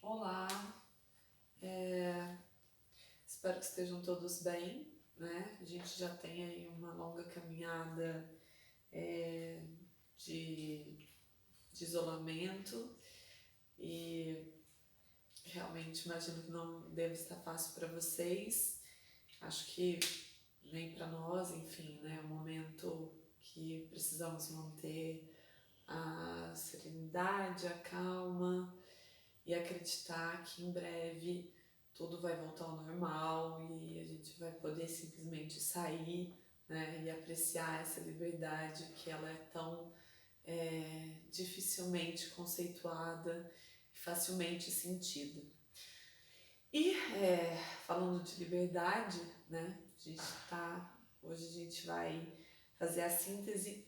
Olá, espero que estejam todos bem, né? A gente já tem aí uma longa caminhada de, de isolamento e realmente imagino que não deve estar fácil para vocês. Acho que nem para nós, enfim, né? É um momento que precisamos manter a serenidade, a calma e acreditar que em breve tudo vai voltar ao normal e a gente vai poder simplesmente sair, né, e apreciar essa liberdade que ela é tão dificilmente conceituada e facilmente sentida. E falando de liberdade, né, hoje a gente vai fazer a síntese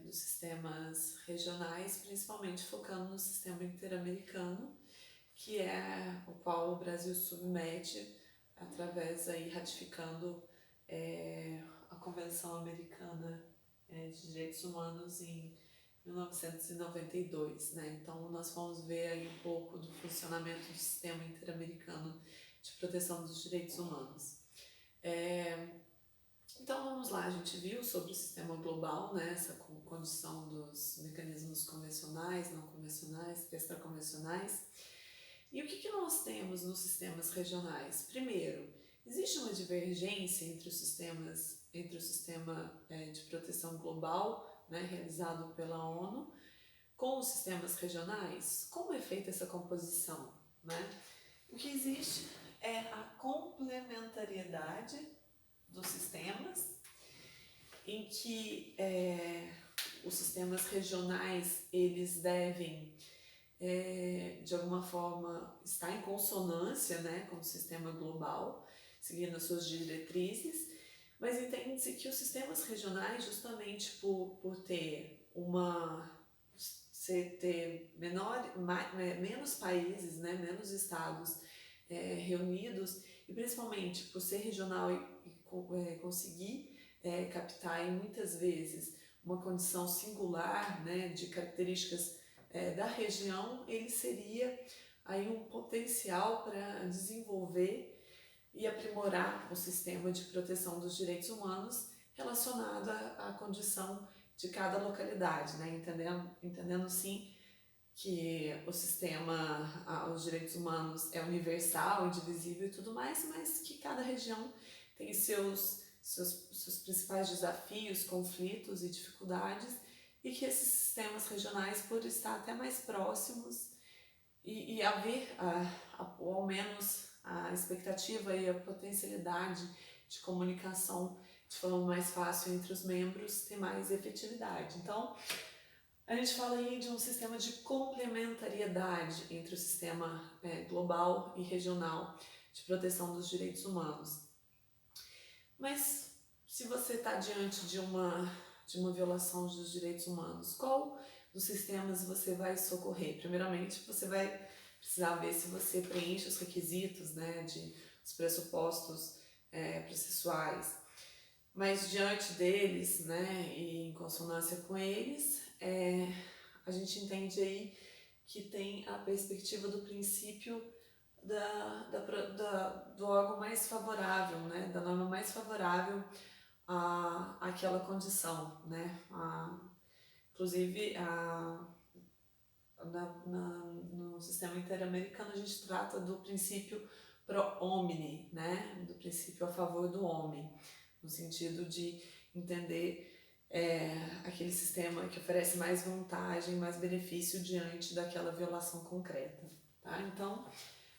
dos sistemas regionais, principalmente focando no sistema interamericano, que é o qual o Brasil submete através aí ratificando a Convenção Americana de Direitos Humanos em 1992, né? Então nós vamos ver aí um pouco do funcionamento do sistema interamericano de proteção dos direitos humanos. Então vamos lá, a gente viu sobre o sistema global, né, essa condição dos mecanismos convencionais, não convencionais, extraconvencionais. E o que nós temos nos sistemas regionais? Primeiro, existe uma divergência entre o sistema de proteção global, né, realizado pela ONU, com os sistemas regionais. Como é feita essa composição, né? O que existe é a complementariedade dos sistemas, em que os sistemas regionais eles devem de alguma forma estar em consonância, né, com o sistema global, seguindo as suas diretrizes, mas entende-se que os sistemas regionais, justamente por ter menos países, né, menos estados reunidos, e principalmente por ser regional e conseguir captar aí, muitas vezes uma condição singular, né, de características da região, ele seria aí um potencial para desenvolver e aprimorar o sistema de proteção dos direitos humanos relacionado à condição de cada localidade, né? Entendendo sim que o sistema, os direitos humanos é universal, indivisível e tudo mais, mas que cada região tem seus principais desafios, conflitos e dificuldades, e que esses sistemas regionais, por estar até mais próximos e haver, ou ao menos, a expectativa e a potencialidade de comunicação de forma mais fácil entre os membros, ter mais efetividade. Então, a gente fala aí de um sistema de complementariedade entre o sistema global e regional de proteção dos direitos humanos. Mas se você está diante de uma violação dos direitos humanos, qual dos sistemas você vai socorrer? Primeiramente, você vai precisar ver se você preenche os requisitos, né, os pressupostos processuais. Mas diante deles, né, e em consonância com eles, a gente entende aí que tem a perspectiva do princípio do órgão mais favorável, né, da norma mais favorável àquela condição, né. Inclusive, no sistema interamericano a gente trata do princípio pro homine, né, do princípio a favor do homem, no sentido de entender aquele sistema que oferece mais vantagem, mais benefício diante daquela violação concreta, tá? Então,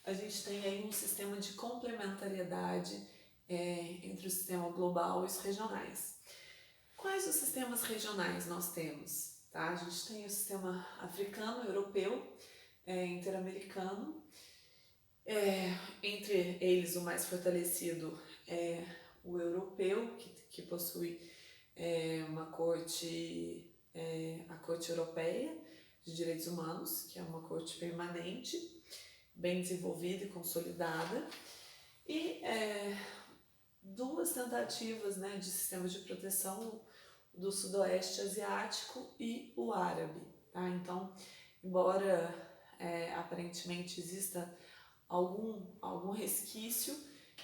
a gente tem aí um sistema de complementariedade entre o sistema global e os regionais. Quais os sistemas regionais nós temos? Tá? A gente tem o sistema africano, europeu, interamericano. Entre eles, o mais fortalecido é o europeu, que possui uma corte, a Corte Europeia de Direitos Humanos, que é uma corte permanente, bem desenvolvida e consolidada, e duas tentativas, né, de sistemas de proteção do sudoeste asiático e o árabe. Tá? Então, embora aparentemente exista algum resquício,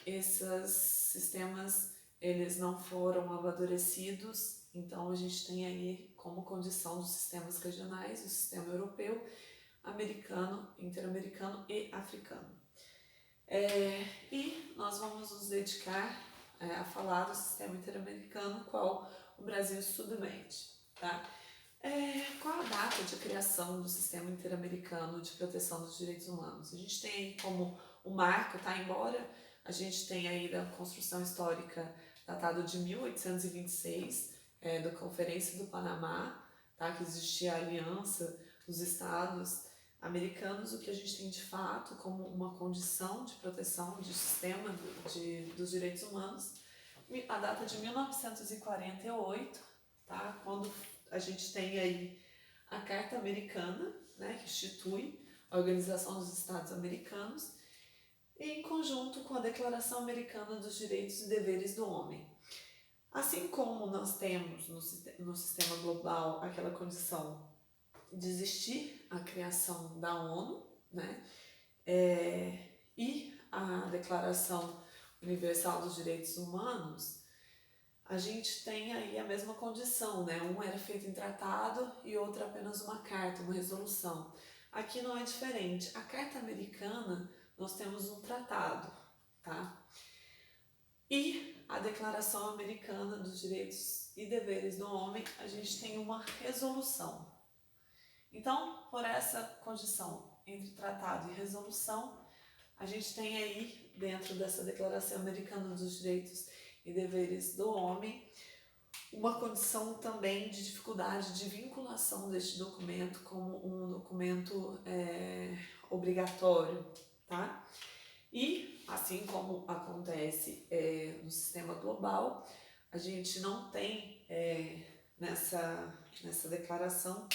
esses sistemas eles não foram amadurecidos, então a gente tem aí como condição dos sistemas regionais, o sistema europeu, americano, interamericano e africano. E nós vamos nos dedicar a falar do sistema interamericano, qual o Brasil submete, tá? Qual a data de criação do Sistema Interamericano de Proteção dos Direitos Humanos? A gente tem aí como o marco, tá? Embora a gente tenha aí da construção histórica datado de 1826, da Conferência do Panamá, tá? Que existia a aliança dos estados americanos, o que a gente tem de fato como uma condição de proteção de sistema dos direitos humanos, a data de 1948, tá? Quando a gente tem aí a Carta Americana, né, que institui a Organização dos Estados Americanos, e em conjunto com a Declaração Americana dos Direitos e Deveres do Homem. Assim como nós temos no sistema global aquela condição de existir a criação da ONU, né, e a Declaração Universal dos Direitos Humanos, a gente tem aí a mesma condição, né? Um era feito em tratado e outro apenas uma carta, uma resolução. Aqui não é diferente. A Carta Americana, nós temos um tratado, tá? E a Declaração Americana dos Direitos e Deveres do Homem, a gente tem uma resolução. Então, por essa condição entre tratado e resolução, a gente tem aí, dentro dessa Declaração Americana dos Direitos e Deveres do Homem, uma condição também de dificuldade de vinculação deste documento como um documento obrigatório, tá? E, assim como acontece no sistema global, a gente não tem nessa declaração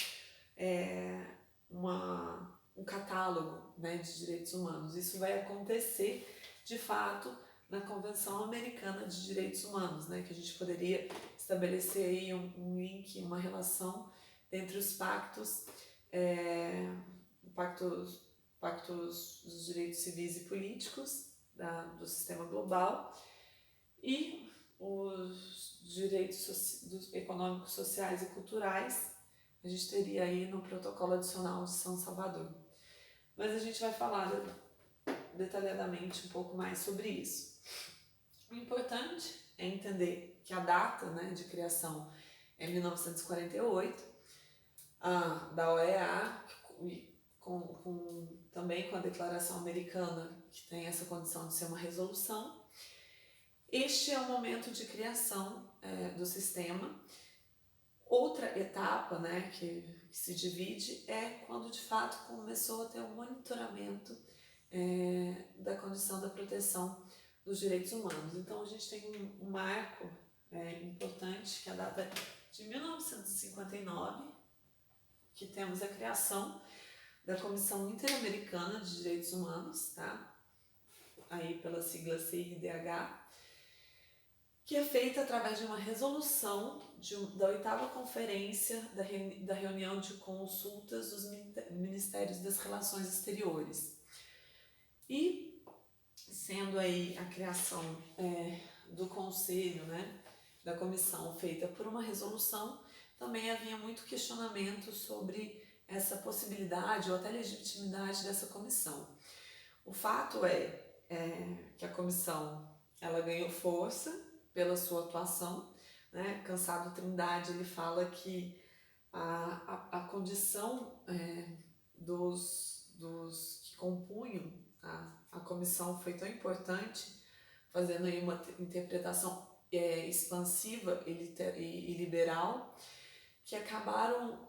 um catálogo, né, de direitos humanos. Isso vai acontecer, de fato, na Convenção Americana de Direitos Humanos, né, que a gente poderia estabelecer aí um link, uma relação entre os pactos dos direitos civis e políticos do sistema global e os direitos econômicos, sociais e culturais. A gente teria aí no Protocolo Adicional de São Salvador. Mas a gente vai falar detalhadamente um pouco mais sobre isso. O importante é entender que a data, né, de criação é 1948, da OEA, também com a Declaração Americana, que tem essa condição de ser uma resolução. Este é o momento de criação do sistema. Outra etapa, né, que se divide é quando de fato começou a ter um monitoramento da condição da proteção dos direitos humanos. Então a gente tem um marco importante, que é a data de 1959, que temos a criação da Comissão Interamericana de Direitos Humanos, tá? Aí pela sigla CIDH, que é feita através de uma resolução da 8ª Conferência da Reunião de Consultas dos Ministérios das Relações Exteriores. E sendo aí a criação do Conselho, né, da comissão feita por uma resolução, também havia muito questionamento sobre essa possibilidade ou até legitimidade dessa comissão. O fato que a comissão ela ganhou força pela sua atuação, né? Cansado Trindade, ele fala que a condição dos que compunham a comissão foi tão importante, fazendo aí uma interpretação expansiva e liberal, que acabaram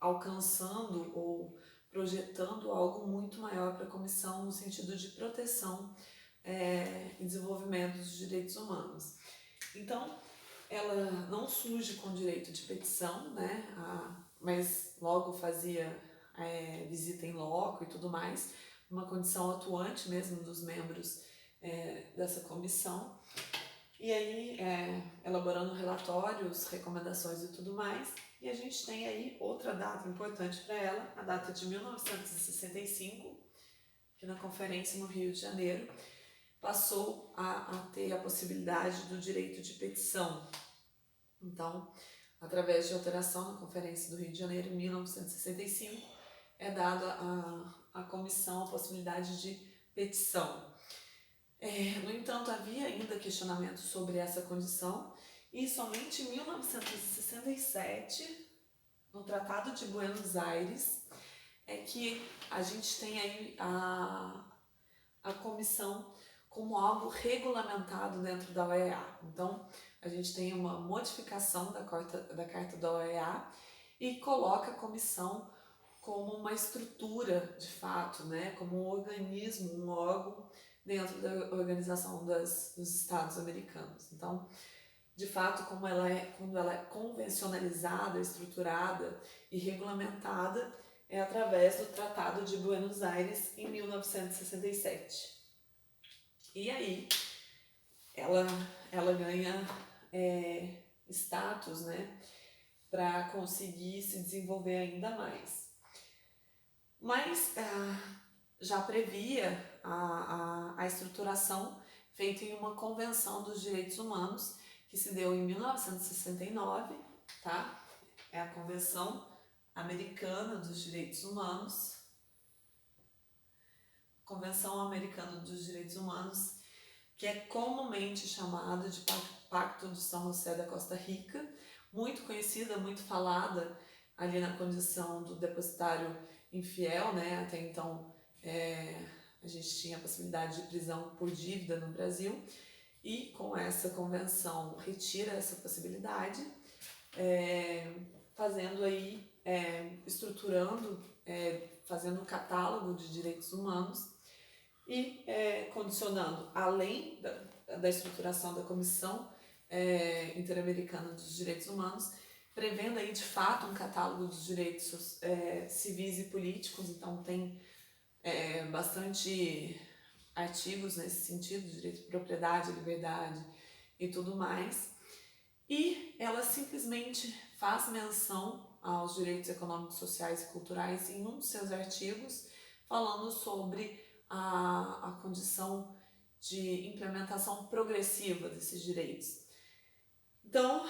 alcançando ou projetando algo muito maior para a comissão no sentido de proteção e desenvolvimento dos direitos humanos. Então, ela não surge com direito de petição, né? Mas logo fazia visita em loco e tudo mais, uma condição atuante mesmo dos membros dessa comissão. E aí, elaborando relatórios, recomendações e tudo mais, E a gente tem aí outra data importante para ela, a data de 1965, que na conferência no Rio de Janeiro passou a ter a possibilidade do direito de petição. Então, através de alteração na Conferência do Rio de Janeiro, em 1965, é dada à comissão a possibilidade de petição. No entanto, havia ainda questionamentos sobre essa condição e somente em 1967, no Tratado de Buenos Aires, é que a gente tem aí a comissão como algo regulamentado dentro da OEA. Então, a gente tem uma modificação da Carta da OEA e coloca a comissão como uma estrutura, de fato, né? Como um organismo, um órgão dentro da Organização dos Estados Americanos. Então, de fato, quando ela é convencionalizada, estruturada e regulamentada, é através do Tratado de Buenos Aires, em 1967. E aí, ela ganha status, né, para conseguir se desenvolver ainda mais. Mas já previa a estruturação feita em uma Convenção dos Direitos Humanos, que se deu em 1969, tá? É a Convenção Americana dos Direitos Humanos. Convenção Americana dos Direitos Humanos, que é comumente chamada de Pacto de São José da Costa Rica, muito conhecida, muito falada ali na condição do depositário infiel, né? Até então a gente tinha a possibilidade de prisão por dívida no Brasil, e com essa convenção retira essa possibilidade, fazendo aí, estruturando, fazendo um catálogo de direitos humanos e condicionando, além da estruturação da Comissão Interamericana dos Direitos Humanos, prevendo aí de fato um catálogo dos direitos civis e políticos. Então tem bastante artigos nesse sentido, direito de propriedade, liberdade e tudo mais. E ela simplesmente faz menção aos direitos econômicos, sociais e culturais em um dos seus artigos, falando sobre a condição de implementação progressiva desses direitos. Então,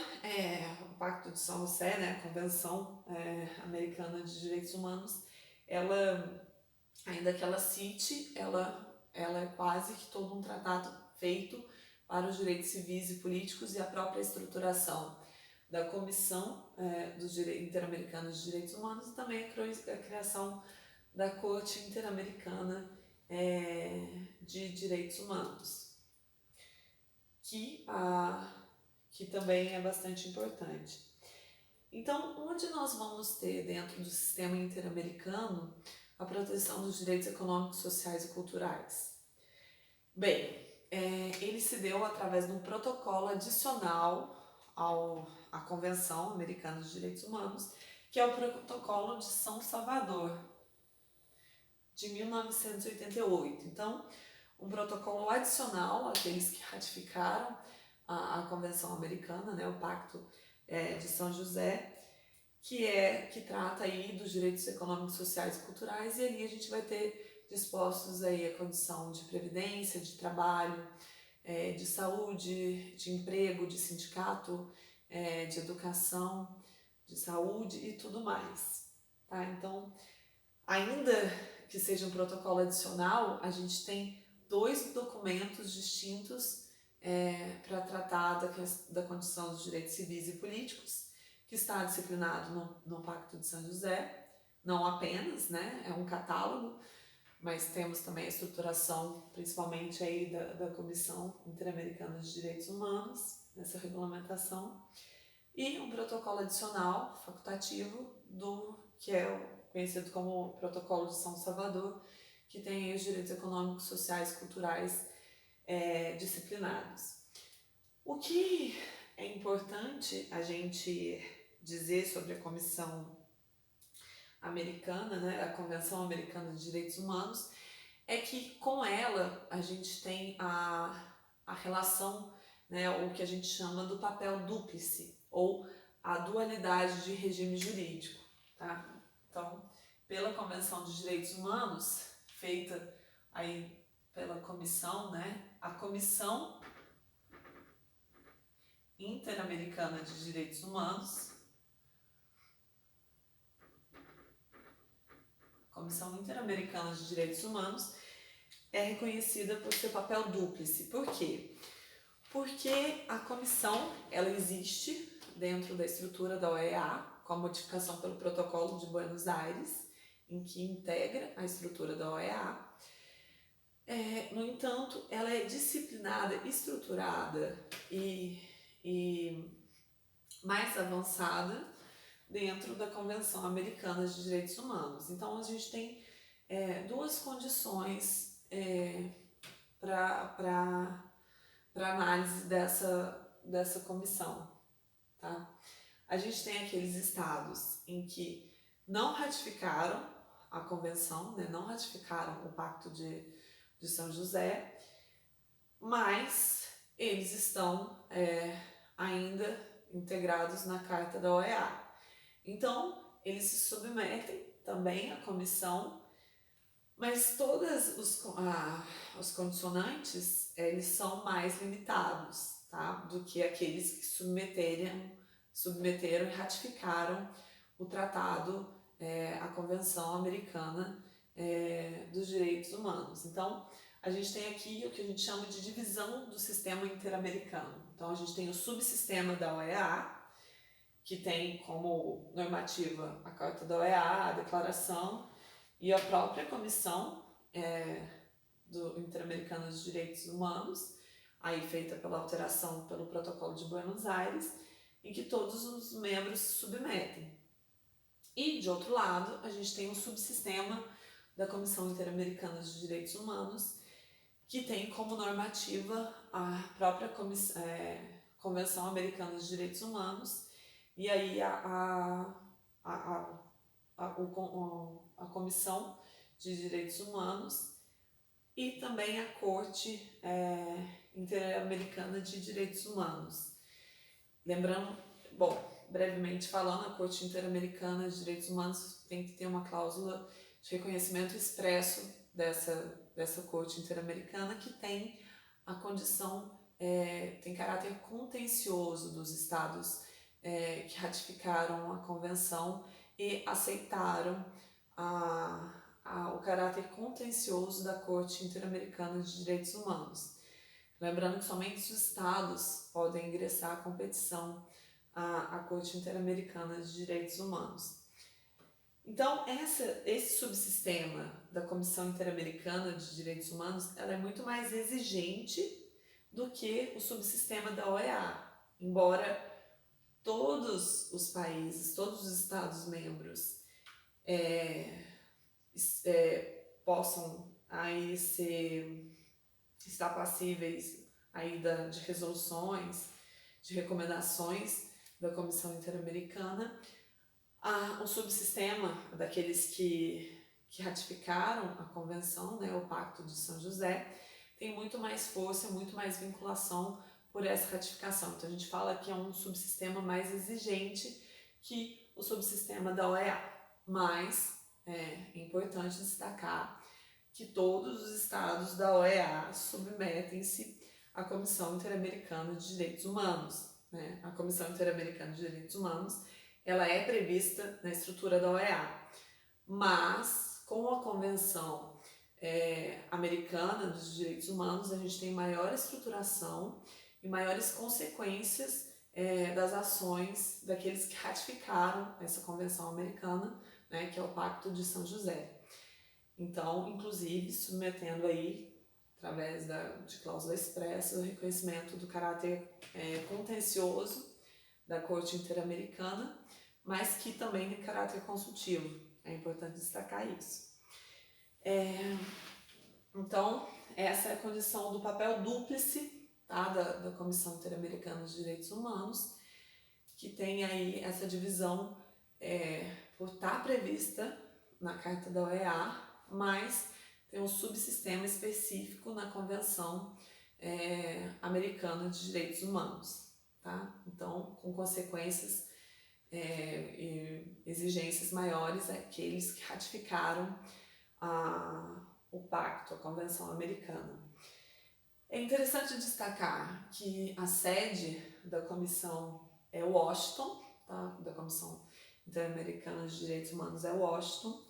o Pacto de São José, né, a Convenção Americana de Direitos Humanos, ela, ainda que ela cite, ela é quase que todo um tratado feito para os direitos civis e políticos, e a própria estruturação da Comissão Interamericana de Direitos Humanos, e também a criação da Corte Interamericana de Direitos Humanos, que também é bastante importante. Então, onde nós vamos ter dentro do sistema interamericano a proteção dos direitos econômicos, sociais e culturais? Bem, ele se deu através de um protocolo adicional à Convenção Americana dos Direitos Humanos, que é o Protocolo de São Salvador, de 1988. Então, um protocolo adicional àqueles que ratificaram a Convenção Americana, né, o Pacto de São José, que trata aí dos direitos econômicos, sociais e culturais, e ali a gente vai ter dispostos aí a condição de previdência, de trabalho, de saúde, de emprego, de sindicato, de educação, de saúde e tudo mais, tá? Então, ainda que seja um protocolo adicional, a gente tem 2 documentos distintos para tratar da condição dos direitos civis e políticos, que está disciplinado no Pacto de São José, não apenas, né, é um catálogo, mas temos também a estruturação, principalmente aí da Comissão Interamericana de Direitos Humanos, nessa regulamentação, e um protocolo adicional, facultativo, que é conhecido como Protocolo de São Salvador, que tem aí os direitos econômicos, sociais e culturais disciplinados. O que é importante a gente dizer sobre a Comissão Americana, né, a Convenção Americana de Direitos Humanos, é que com ela a gente tem a relação, né, o que a gente chama do papel dúplice, ou a dualidade de regime jurídico, tá? Então, pela Convenção de Direitos Humanos, feita aí pela comissão, né? A Comissão Interamericana de Direitos Humanos, Comissão Interamericana de Direitos Humanos é reconhecida por seu papel dúplice. Por quê? Porque a comissão, ela existe dentro da estrutura da OEA, com a modificação pelo Protocolo de Buenos Aires, em que integra a estrutura da OEA. No entanto, ela é disciplinada, estruturada e mais avançada dentro da Convenção Americana de Direitos Humanos. Então, a gente tem duas condições para análise dessa comissão, tá? A gente tem aqueles estados em que não ratificaram a convenção, né, não ratificaram o Pacto de São José, mas eles estão ainda integrados na Carta da OEA. Então, eles se submetem também à comissão, mas todos os condicionantes, eles são mais limitados, tá? Do que aqueles que submeteram e ratificaram o tratado, a Convenção Americana dos Direitos Humanos. Então, a gente tem aqui o que a gente chama de divisão do sistema interamericano. Então, a gente tem o subsistema da OEA, que tem como normativa a Carta da OEA, a Declaração e a própria Comissão do Interamericana dos Direitos Humanos, aí feita pela alteração pelo Protocolo de Buenos Aires, em que todos os membros se submetem. E, de outro lado, a gente tem um subsistema da Comissão Interamericana de Direitos Humanos, que tem como normativa a própria Convenção Americana de Direitos Humanos, e aí a Comissão de Direitos Humanos e também a Corte Interamericana de Direitos Humanos. Lembrando, brevemente falando, a Corte Interamericana de Direitos Humanos tem que ter uma cláusula de reconhecimento expresso dessa Corte Interamericana, que tem a condição, tem caráter contencioso dos estados que ratificaram a Convenção e aceitaram o caráter contencioso da Corte Interamericana de Direitos Humanos. Lembrando que somente os estados podem ingressar à competição à Corte Interamericana de Direitos Humanos. Então, esse subsistema da Comissão Interamericana de Direitos Humanos, ela é muito mais exigente do que o subsistema da OEA, embora todos os países, todos os estados-membros possam aí estar passíveis aí de resoluções, de recomendações da Comissão Interamericana. O subsistema daqueles que ratificaram a Convenção, né, o Pacto de São José, tem muito mais força, muito mais vinculação por essa ratificação. Então, a gente fala que é um subsistema mais exigente que o subsistema da OEA. Mas é importante destacar que todos os estados da OEA submetem-se à Comissão Interamericana de Direitos Humanos, né? A Comissão Interamericana de Direitos Humanos, ela é prevista na estrutura da OEA, mas com a Convenção Americana dos Direitos Humanos, a gente tem maior estruturação e maiores consequências das ações daqueles que ratificaram essa Convenção Americana, né, que é o Pacto de São José. Então, inclusive, submetendo aí, através de cláusula expressa, o reconhecimento do caráter contencioso da Corte Interamericana, mas que também tem caráter consultivo. É importante destacar isso. Então, essa é a condição do papel dúplice, tá, da Comissão Interamericana de Direitos Humanos, que tem aí essa divisão por estar prevista na Carta da OEA, mas tem um subsistema específico na Convenção Americana de Direitos Humanos, tá? Então, com consequências e exigências maiores àqueles que ratificaram o pacto, a Convenção Americana. É interessante destacar que a sede da comissão é Washington, tá? Da Comissão Interamericana de Direitos Humanos é Washington,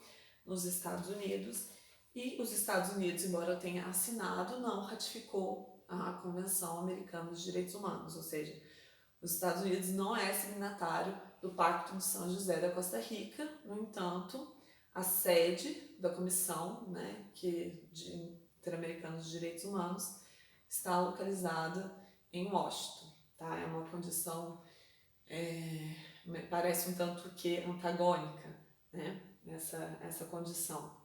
nos Estados Unidos, e os Estados Unidos, embora tenha assinado, não ratificou a Convenção Americana de Direitos Humanos, ou seja, os Estados Unidos não é signatário do Pacto de São José da Costa Rica. No entanto, a sede da Comissão, né, Interamericana de Direitos Humanos está localizada em Washington, tá? É uma condição, parece um tanto que antagônica, né, essa condição,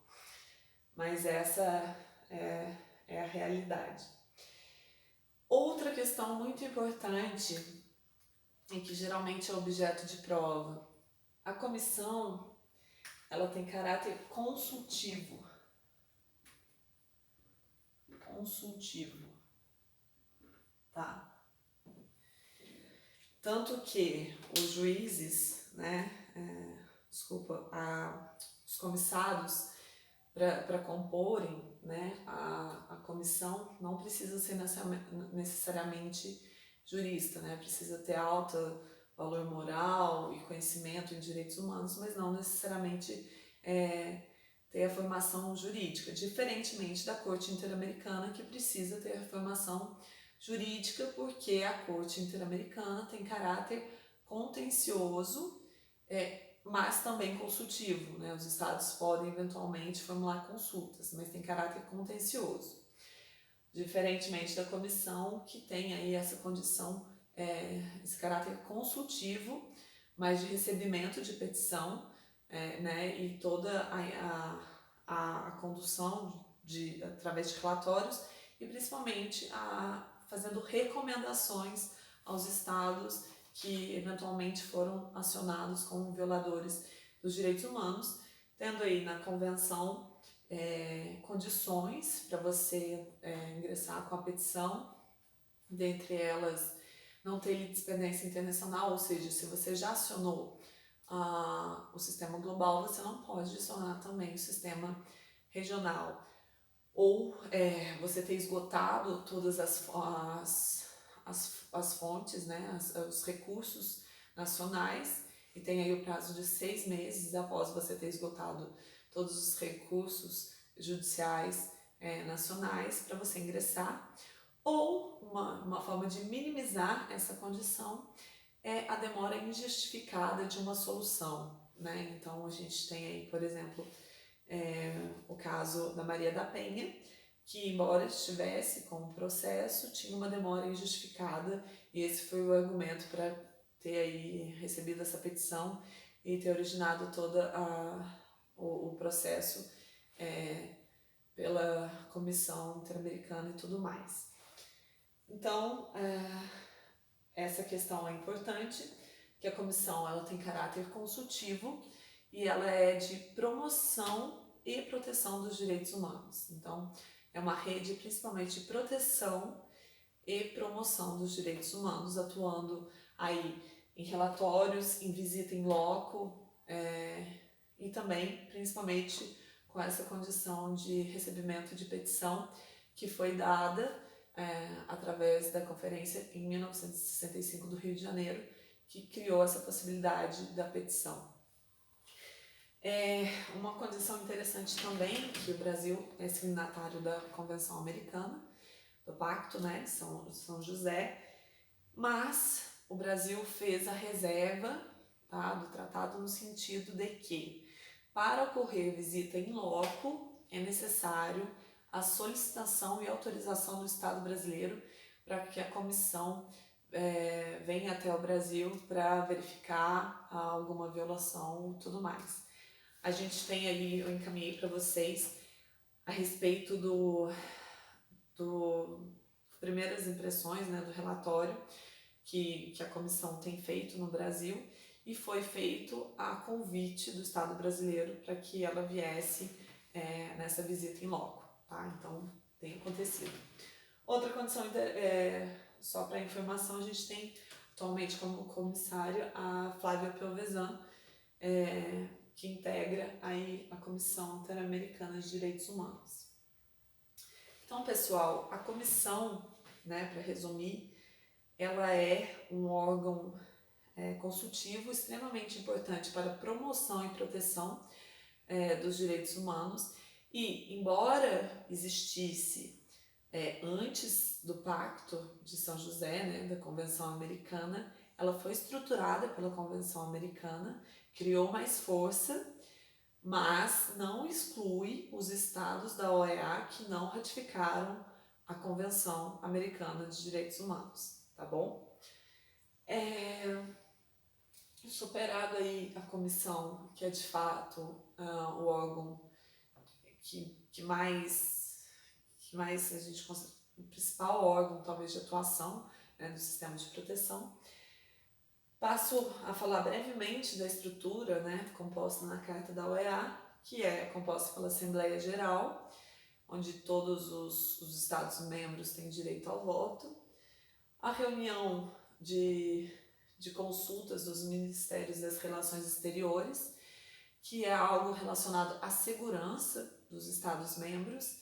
mas essa é a realidade. Outra questão muito importante e que geralmente é objeto de prova, a comissão ela tem caráter consultivo, tá? Tanto que os juízes, né, os comissários para comporem, né, a comissão não precisa ser necessariamente jurista, né, precisa ter alto valor moral e conhecimento em direitos humanos, mas não necessariamente ter a formação jurídica, diferentemente da Corte Interamericana, que precisa ter a formação jurídica, porque a Corte Interamericana tem caráter contencioso, mas também consultivo, né? Os estados podem eventualmente formular consultas, mas tem caráter contencioso. Diferentemente da comissão, que tem aí essa condição, esse caráter consultivo, mas de recebimento de petição, né? E toda a condução através de relatórios e principalmente fazendo recomendações aos estados que eventualmente foram acionados como violadores dos direitos humanos, tendo aí na convenção condições para você ingressar com a petição, dentre elas não ter litispendência internacional, ou seja, se você já acionou o sistema global, você não pode acionar também o sistema regional, ou você ter esgotado todas as fontes, né, os recursos nacionais, e tem aí o prazo de 6 meses após você ter esgotado todos os recursos judiciais nacionais para você ingressar, ou uma forma de minimizar essa condição é a demora injustificada de uma solução, né? Então a gente tem aí, por exemplo, o caso da Maria da Penha, que embora estivesse com o processo, tinha uma demora injustificada, e esse foi o argumento para ter aí recebido essa petição e ter originado todo o processo pela Comissão Interamericana e tudo mais. Então, essa questão é importante, que a comissão ela tem caráter consultivo e ela é de promoção e proteção dos direitos humanos. Então, é uma rede principalmente de proteção e promoção dos direitos humanos, atuando aí em relatórios, em visita em loco, e também, principalmente, com essa condição de recebimento de petição que foi dada através da conferência em 1965 do Rio de Janeiro, que criou essa possibilidade da petição. Uma condição interessante também, que o Brasil é signatário da Convenção Americana, do Pacto, né, de São José, mas o Brasil fez a reserva, tá, do tratado no sentido de que, para ocorrer visita in loco, é necessário a solicitação e autorização do Estado brasileiro para que a comissão venha até o Brasil para verificar alguma violação e tudo mais. A gente tem ali, eu encaminhei para vocês a respeito do primeiras impressões, né, do relatório que a comissão tem feito no Brasil, e foi feito a convite do Estado brasileiro para que ela viesse nessa visita em loco, tá? Então, tem acontecido. Outra condição, só para informação, a gente tem atualmente como comissária a Flávia Piovesan, que integra aí a Comissão Interamericana de Direitos Humanos. Então, pessoal, a comissão, né, para resumir, ela é um órgão consultivo extremamente importante para a promoção e proteção dos direitos humanos e, embora existisse antes do Pacto de São José, né, da Convenção Americana, ela foi estruturada pela Convenção Americana, criou mais força, mas não exclui os estados da OEA que não ratificaram a Convenção Americana de Direitos Humanos, tá bom? Superado aí a comissão, que é de fato o órgão que mais a gente considera o principal órgão, talvez, de atuação, né, do sistema de proteção. Passo a falar brevemente da estrutura, né, composta na Carta da OEA, que é composta pela Assembleia Geral, onde todos os Estados-membros têm direito ao voto, a reunião de consultas dos Ministérios das Relações Exteriores, que é algo relacionado à segurança dos Estados-membros,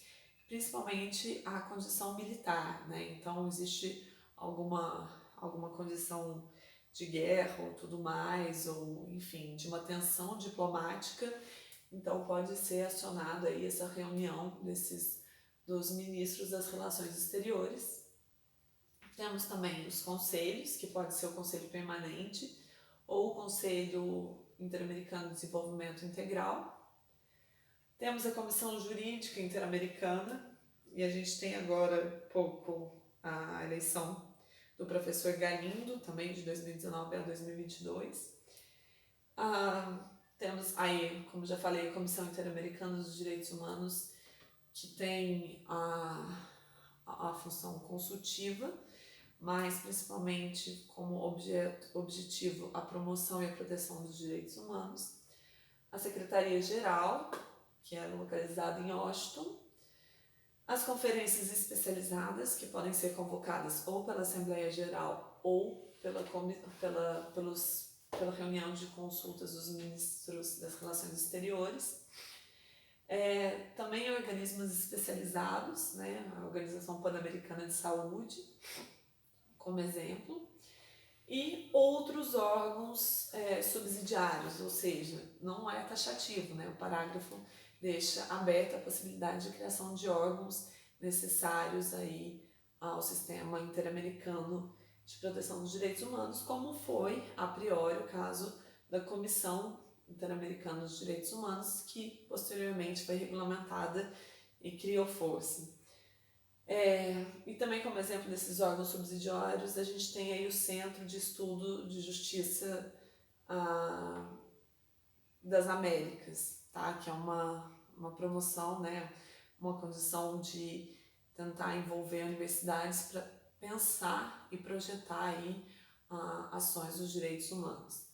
principalmente à condição militar, né? Então, existe alguma condição de guerra ou tudo mais, ou enfim, de uma tensão diplomática, então pode ser acionada aí essa reunião dos ministros das relações exteriores. Temos também os conselhos, que pode ser o Conselho Permanente ou o Conselho Interamericano de Desenvolvimento Integral. Temos a Comissão Jurídica Interamericana, e a gente tem agora pouco a eleição do professor Galindo, também de 2019 a 2022. Temos aí, como já falei, a Comissão Interamericana dos Direitos Humanos, que tem a função consultiva, mas principalmente como objetivo a promoção e a proteção dos direitos humanos. A Secretaria-Geral, que é localizada em Washington. As conferências especializadas, que podem ser convocadas ou pela Assembleia Geral ou pela reunião de consultas dos ministros das Relações Exteriores. Também organismos especializados, né? A Organização Pan-Americana de Saúde, como exemplo, e outros órgãos subsidiários, ou seja, não é taxativo, né? O parágrafo deixa aberta a possibilidade de criação de órgãos necessários aí ao sistema interamericano de proteção dos direitos humanos, como foi, a priori, o caso da Comissão Interamericana dos Direitos Humanos, que posteriormente foi regulamentada e criou força. E também, como exemplo desses órgãos subsidiários, a gente tem aí o Centro de Estudo de Justiça das Américas, tá? Que é uma promoção, né? Uma condição de tentar envolver universidades para pensar e projetar aí ações dos direitos humanos.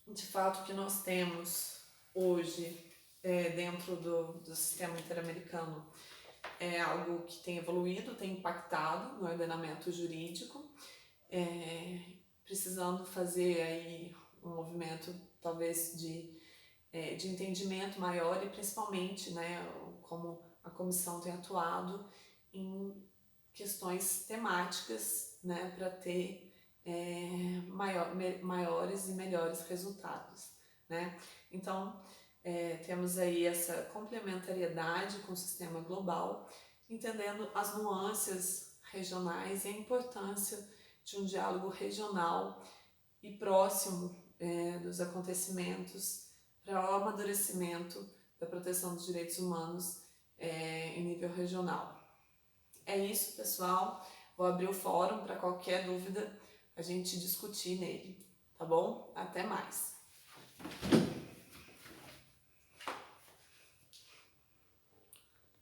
De fato, o que nós temos hoje dentro do sistema interamericano é algo que tem evoluído, tem impactado no ordenamento jurídico, precisando fazer aí um movimento talvez de entendimento maior e principalmente, né, como a comissão tem atuado em questões temáticas, né, para ter maiores e melhores resultados, né? Então, temos aí essa complementariedade com o sistema global, entendendo as nuances regionais e a importância de um diálogo regional e próximo dos acontecimentos para o amadurecimento da proteção dos direitos humanos em nível regional. É isso, pessoal. Vou abrir o fórum para qualquer dúvida a gente discutir nele, tá bom? Até mais!